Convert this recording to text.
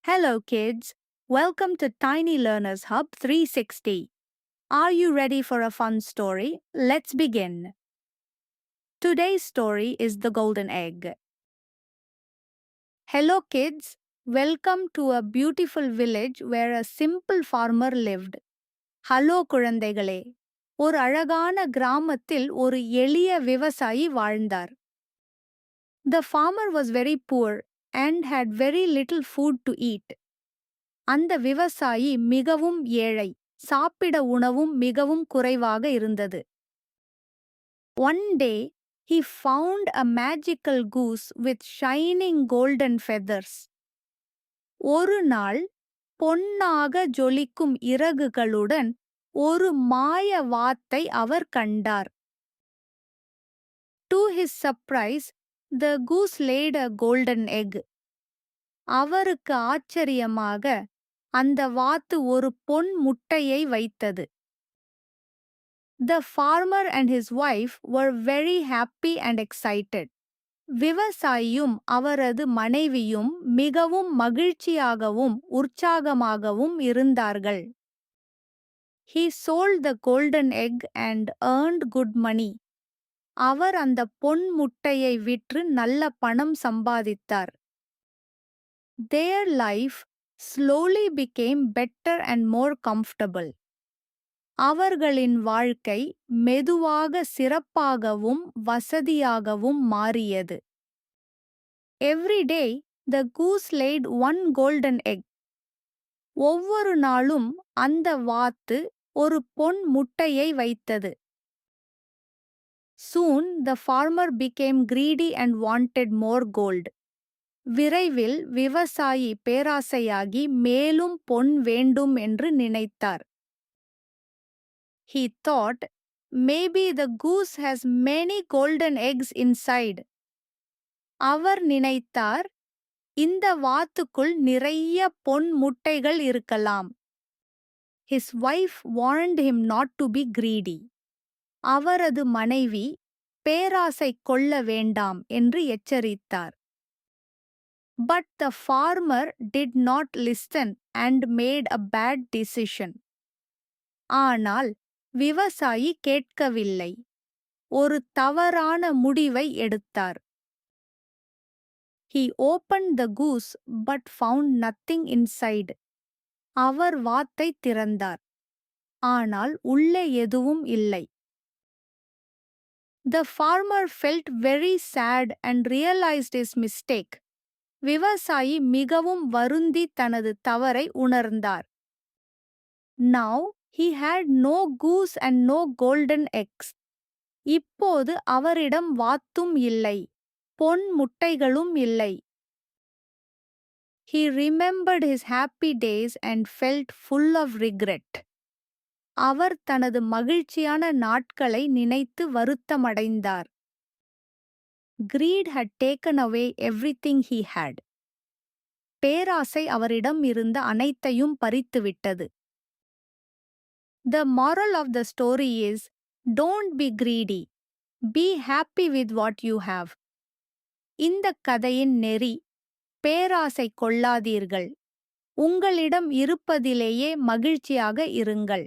Hello, kids. Welcome to Tiny Learners Hub 360. Are you ready for a fun story? Let's begin. Today's story is The Golden Egg. Hello, kids. Welcome to a beautiful village where a simple farmer lived. Hello, குழந்தைகளே. ஒரு அழகான கிராமத்தில் ஒரு எளிய விவசாயி வாழ்ந்தார். The farmer was very poor and had very little food to eat. அந்த விவசாயி மிகவும் ஏழை, சாப்பிட உணவும் மிகவும் குறைவாக இருந்தது. One day, he found a magical goose with shining golden feathers. ஒரு நாள், பொன்னாக ஜொலிக்கும் இறகுகளுடன் ஒரு மாய வாத்தை அவர் கண்டார். To his surprise, the goose laid a golden egg. அவருக்கு ஆச்சரியமாக, அந்த வாத்து ஒரு பொன் முட்டையை வைத்தது. The farmer and his wife were very happy and excited. விவசாயியும் அவரது மனைவியும் மிகவும் மகிழ்ச்சியாகவும் உற்சாகமாகவும் இருந்தார்கள். He sold the golden egg and earned good money. அவர் அந்த பொன் முட்டையை விற்று நல்ல பணம் சம்பாதித்தார். Their life slowly became better and more comfortable. அவர்களின் வாழ்க்கை மெதுவாக சிறப்பாகவும் வசதியாகவும் மாறியது. Every day, the goose laid one golden egg. ஒவ்வொரு நாளும் அந்த வாத்து ஒரு பொன் முட்டையை வைத்தது. Soon, the farmer became greedy and wanted more gold. விரைவில் விவசாயி பேராசையாகி மேலும் பொன் வேண்டும் என்று நினைத்தார். He thought, maybe the goose has many golden eggs inside. அவர் நினைத்தார், இந்த வாத்துக்குள் நிறைய பொன் முட்டைகள் இருக்கலாம். His wife warned him not to be greedy. அவரது மனைவி பேராசை கொள்ள வேண்டாம் என்று எச்சரித்தார். But the farmer did not listen and made a bad decision. ஆனால் விவசாயி கேட்கவில்லை. ஒரு தவறான முடிவை எடுத்தார். He opened the goose but found nothing inside. அவர் வாத்தை திறந்தார். ஆனால் உள்ளே எதுவும் இல்லை. The farmer felt very sad and realized his mistake. விவசாயி மிகவும் வருந்தி தனது தவறை உணர்ந்தார். Now he had no goose and no golden eggs. இப்போது அவரிடம் வாத்தும் இல்லை, பொன் முட்டைகளும் இல்லை. He remembered his happy days and felt full of regret. அவர் தனது மகிழ்ச்சியான நாட்களை நினைத்து வருத்தமடைந்தார். Greed had taken away everything he had. பேராசை அவரிடம் இருந்த அனைத்தையும் பறித்துவிட்டது. The moral of the story is, don't be greedy. Be happy with what you have. இந்த கதையின் நெறி, பேராசை கொள்ளாதீர்கள். உங்களிடம் இருப்பதிலேயே மகிழ்ச்சியாக இருங்கள்.